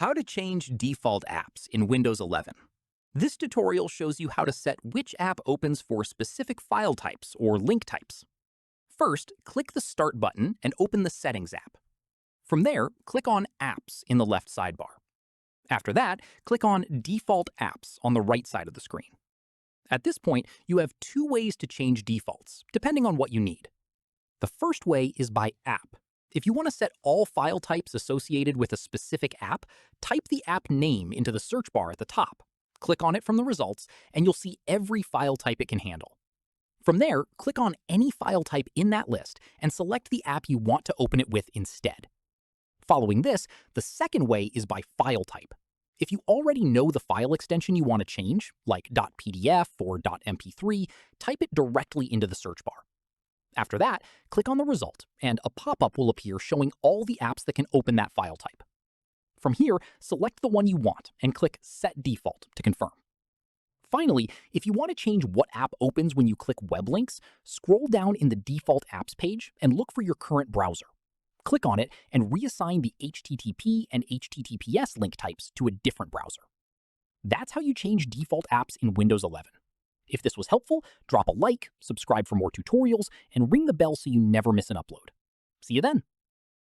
How to change default apps in Windows 11. This tutorial shows you how to set which app opens for specific file types or link types. First, click the Start button and open the Settings app. From there, click on Apps in the left sidebar. After that, click on Default Apps on the right side of the screen. At this point, you have two ways to change defaults, depending on what you need. The first way is by app. If you want to set all file types associated with a specific app, type the app name into the search bar at the top. Click on it from the results, and you'll see every file type it can handle. From there, click on any file type in that list and select the app you want to open it with instead. Following this, the second way is by file type. If you already know the file extension you want to change, like .pdf or .mp3, type it directly into the search bar. After that, click on the result, and a pop-up will appear showing all the apps that can open that file type. From here, select the one you want and click Set Default to confirm. Finally, if you want to change what app opens when you click web links, scroll down in the Default Apps page and look for your current browser. Click on it and reassign the HTTP and HTTPS link types to a different browser. That's how you change default apps in Windows 11. If this was helpful, drop a like, subscribe for more tutorials, and ring the bell so you never miss an upload. See you then.